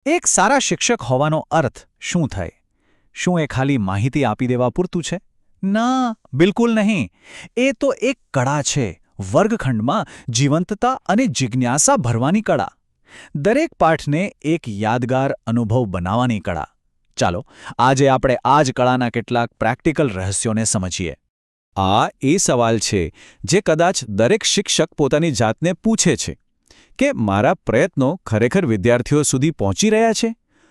એક સારા શિક્ષક હોવાનો અર્થ શું થાય? શું એ ખાલી માહિતી આપી દેવા પૂરતું છે? ના, બિલકુલ નહીં. એ તો એક કળા છે, વર્ગખંડમાં જીવંતતા અને જિજ્ઞાસા ભરવાની કળા. દરેક પાઠને એક યાદગાર અનુભવ બનાવવાની કળા. ચાલો, આજે આપણે આ જ કળાના કેટલાક પ્રેક્ટિકલ રહસ્યોને સમજીએ. આ એ સવાલ છે જે કદાચ દરેક શિક્ષક પોતાની જાતને પૂછે છે કે મારા પ્રયત્નો ખરેખર વિદ્યાર્થીઓ સુધી પહોંચી રહ્યા છે?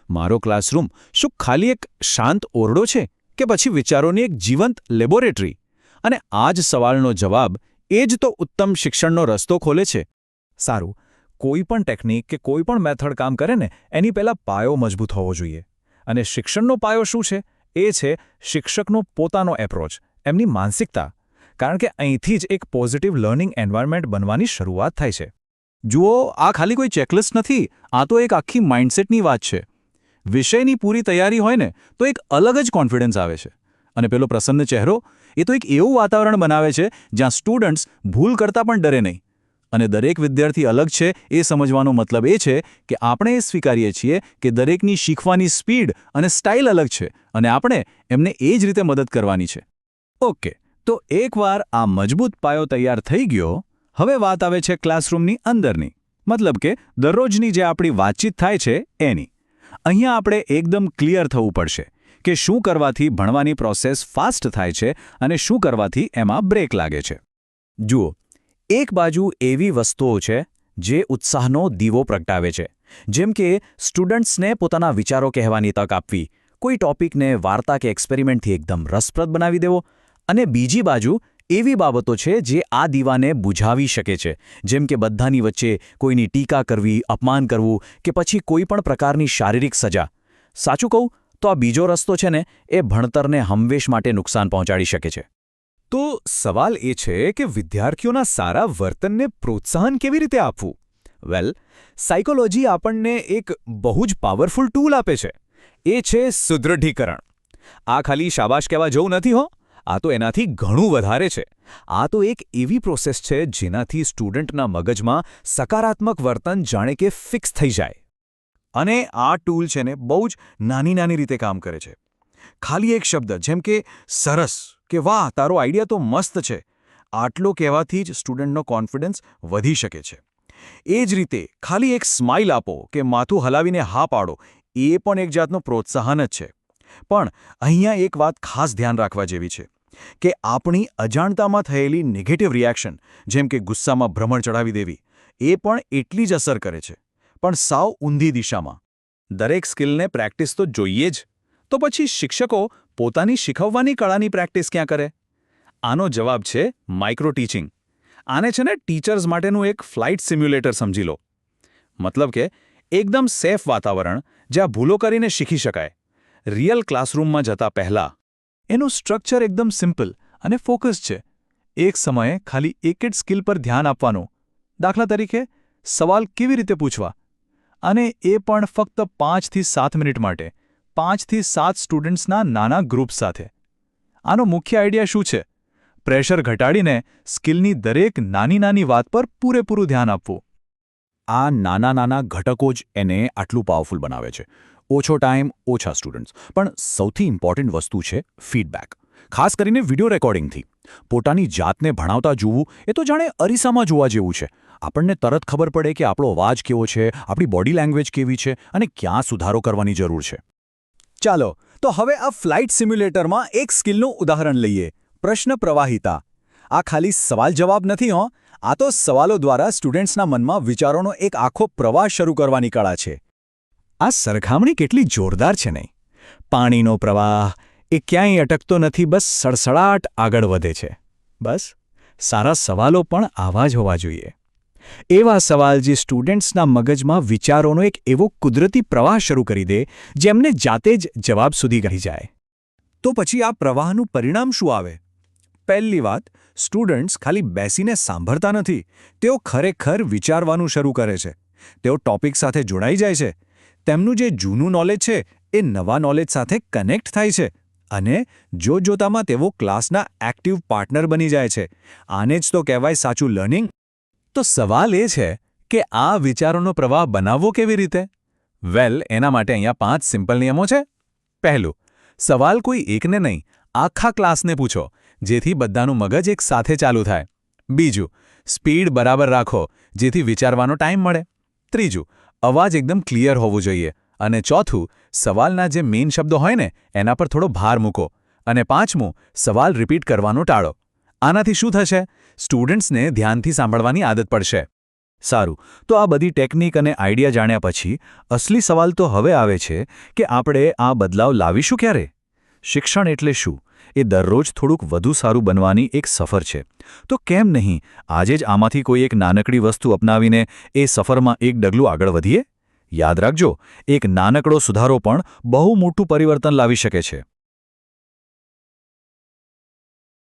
મારો ક્લાસરૂમ શું ખાલી એક શાંત ઓરડો છે કે પછી વિચારોની એક જીવંત લેબોરેટરી? અને આ જ સવાલનો જવાબ એ જ તો ઉત્તમ શિક્ષણનો રસ્તો ખોલે છે. સારું, કોઈ પણ ટેકનિક કે કોઈ પણ મેથડ કામ કરે ને એની પહેલાં પાયો મજબૂત હોવો જોઈએ. અને શિક્ષણનો પાયો શું છે? એ છે શિક્ષકનો પોતાનો એપ્રોચ, એમની માનસિકતા. કારણ કે અહીંથી જ એક પોઝિટિવ લર્નિંગ એન્વાયરમેન્ટ બનવાની શરૂઆત થાય છે. જુઓ, આ ખાલી કોઈ ચેકલિસ્ટ નથી, આ તો એક આખી માઇન્ડસેટની વાત છે. વિષયની પૂરી તૈયારી હોય ને તો એક અલગ જ કોન્ફિડન્સ આવે છે. અને પેલો પ્રસન્ન ચહેરો, એ તો એક એવું વાતાવરણ બનાવે છે જ્યાં સ્ટુડન્ટ્સ ભૂલ કરતાં પણ ડરે નહીં. અને દરેક વિદ્યાર્થી અલગ છે એ સમજવાનો મતલબ એ છે કે આપણે એ સ્વીકારીએ છીએ કે દરેકની શીખવાની સ્પીડ અને સ્ટાઇલ અલગ છે અને આપણે એમને એ જ રીતે મદદ કરવાની છે. ઓકે, તો એકવાર આ મજબૂત પાયો તૈયાર થઈ ગયો, હવે વાત આવે છે ક્લાસરૂમની અંદરની, મતલબ કે દરરોજની જે આપણી વાતચીત થાય છે એની. અહીંયા આપણે એકદમ ક્લિયર થવું પડશે કે શું કરવાથી ભણવાની પ્રોસેસ ફાસ્ટ થાય છે અને શું કરવાથી એમાં બ્રેક લાગે છે. જુઓ, એક બાજુ એવી વસ્તુઓ છે જે ઉત્સાહનો દીવો પ્રગટાવે છે, જેમ કે સ્ટુડન્ટ્સને પોતાના વિચારો કહેવાની તક આપવી, કોઈ ટોપિકને વાર્તા કે એક્સપેરિમેન્ટથી એકદમ રસપ્રદ બનાવી દેવો. અને બીજી બાજુ એવી બાબતો છે જે આ દીવાને બુઝાવી શકે છે, જેમ કે બધાની વચ્ચે કોઈની ટીકા કરવી, અપમાન કરવું કે પછી કોઈ પણ પ્રકારની શારીરિક સજા. સાચું કહું તો આ બીજો રસ્તો છે ને એ ભણતરને હંમેશ માટે નુકસાન પહોંચાડી શકે છે. તો સવાલ એ છે કે વિદ્યાર્થીઓના સારા વર્તનને પ્રોત્સાહન કેવી રીતે આપવું? વેલ, સાયકોલોજી આપણને એક બહુ જ પાવરફુલ ટૂલ આપે છે. એ છે સુદૃઢીકરણ. આ ખાલી શાબાશ કહેવા જેવું નથી હો. આ તો એનાથી ઘણું વધારે છે. આ તો એક એવી પ્રોસેસ છે જેનાથી સ્ટુડન્ટના મગજમાં સકારાત્મક વર્તન જાણે કે ફિક્સ થઈ જાય. અને આ ટૂલ છે ને બહુ જ નાની રીતે કામ કરે છે. ખાલી એક શબ્દ જેમ કે સરસ કે વાહ, તારો આઈડિયા તો મસ્ત છે, આટલો કહેવાથી જ સ્ટુડન્ટનો કોન્ફિડન્સ વધી શકે છે. એ જ રીતે ખાલી એક સ્માઇલ આપો કે માથું હલાવીને હા પાડો, એ પણ એક જાતનું પ્રોત્સાહન જ છે. પણ અહીંયા એક વાત ખાસ ધ્યાન રાખવા જેવી છે કે આપણી અજાણતામાં થયેલી નેગેટિવ રિએક્શન, જેમ કે ગુસ્સામાં ભ્રમણ ચડાવી દેવી, એ પણ એટલી જ અસર કરે છે, પણ સાવ ઊંધી દિશામાં. દરેક સ્કિલને પ્રેક્ટિસ તો જોઈએ જ. તો પછી શિક્ષકો પોતાની શીખવવાની કળાની પ્રેક્ટિસ ક્યાં કરે? આનો જવાબ છે માઇક્રો ટીચિંગ. આને છે ને ટીચર્સ માટેનું એક ફ્લાઇટ સિમ્યુલેટર સમજી લો. મતલબ કે એકદમ સેફ વાતાવરણ જ્યાં ભૂલો કરીને શીખી શકાય. રિયલ ક્લાસરૂમમાં જતા પહેલાં એનું સ્ટ્રક્ચર એકદમ સિમ્પલ અને ફોકસ છે. એક સમયે ખાલી એક જ સ્કિલ પર ધ્યાન આપવાનું. દાખલા તરીકે, સવાલ કેવી રીતે પૂછવા, અને એ પણ ફક્ત 5 થી 7 મિનિટ માટે, 5 થી 7 સ્ટુડન્ટ્સના નાના ગ્રુપ સાથે. આનો મુખ્ય આઈડિયા શું છે? પ્રેશર ઘટાડીને સ્કિલની દરેક નાની વાત પર પૂરેપૂરું ધ્યાન આપવું. આ નાના ઘટકો જ એને આટલું પાવરફુલ બનાવે છે. ઓછો ટાઈમ, ઓછા સ્ટુડન્ટ્સ. પણ સૌથી ઇમ્પોર્ટન્ટ વસ્તુ છે ફીડબેક. ખાસ કરીને વિડિયો રેકોર્ડિંગથી. પોતાની જાતને ભણાવતા જોવું એ તો જાણે અરીસામાં જોવા જેવું છે. આપણને તરત ખબર પડે કે આપણો અવાજ કેવો છે, આપણી બોડી લેંગ્વેજ કેવી છે અને ક્યાં સુધારો કરવાની જરૂર છે. ચાલો, તો હવે આ ફ્લાઇટ સિમ્યુલેટરમાં એક સ્કિલનું ઉદાહરણ લઈએ. પ્રશ્ન પ્રવાહિતા. આ ખાલી સવાલ જવાબ નથી હો. આ તો સવાલો દ્વારા સ્ટુડન્ટ્સના મનમાં વિચારોનો એક આખો પ્રવાહ શરૂ કરવાની કળા છે. આ સરખામણી કેટલી જોરદાર છે નહીં? પાણીનો પ્રવાહ એ ક્યાંય અટકતો નથી, બસ સડસડાટ આગળ વધે છે. બસ, સારા સવાલો પણ આવા જ હોવા જોઈએ. એવા સવાલ જે સ્ટુડન્ટ્સના મગજમાં વિચારોનો એક એવો કુદરતી પ્રવાહ શરૂ કરી દે જેમને જાતે જ જવાબ સુધી ગઈ જાય. તો પછી આ પ્રવાહનું પરિણામ શું આવે? પહેલી વાત, સ્ટુડન્ટ્સ ખાલી બેસીને સાંભળતા નથી, તેઓ ખરેખર વિચારવાનું શરૂ કરે છે. તેઓ ટોપિક સાથે જોડાઈ જાય છે. તેમનું જે જૂનું નોલેજ છે એ નવા નોલેજ સાથે કનેક્ટ થાય છે. અને જોતજોતામાં તેઓ ક્લાસના એક્ટિવ પાર્ટનર બની જાય છે. આને જ તો કહેવાય સાચું લર્નિંગ. તો સવાલ એ છે કે આ વિચારોનો પ્રવાહ બનાવવો કેવી રીતે? વેલ, એના માટે અહીંયા 5 સિમ્પલ નિયમો છે. પહેલું, સવાલ કોઈ એકને નહીં, આખા ક્લાસને પૂછો, જેથી બધાનું મગજ એક સાથે ચાલુ થાય. બીજું, સ્પીડ બરાબર રાખો, જેથી વિચારવાનો ટાઈમ મળે. ત્રીજું, અવાજ એકદમ ક્લિયર હોવું જોઈએ. અને ચોથું, સવાલના જે મેઇન શબ્દો હોય ને એના પર થોડો ભાર મૂકો. અને પાંચમું, સવાલ રિપીટ કરવાનું ટાળો. આનાથી શું થશે? સ્ટુડન્ટ્સને ધ્યાનથી સાંભળવાની આદત પડશે. સારું, તો આ બધી ટેકનિક અને આઈડિયા જાણ્યા પછી અસલી સવાલ તો હવે આવે છે કે આપણે આ બદલાવ લાવીશું ક્યારે? શિક્ષણ એટલે શું? એ દરરોજ થોડુંક વધુ સારું બનવાની એક સફર છે. તો કેમ નહીં આજે જ આમાંથી કોઈ એક નાનકડી વસ્તુ અપનાવીને એ સફરમાં એક ડગલું આગળ વધીએ? યાદ રાખજો, એક નાનકડો સુધારો પણ બહુ મોટું પરિવર્તન લાવી શકે છે.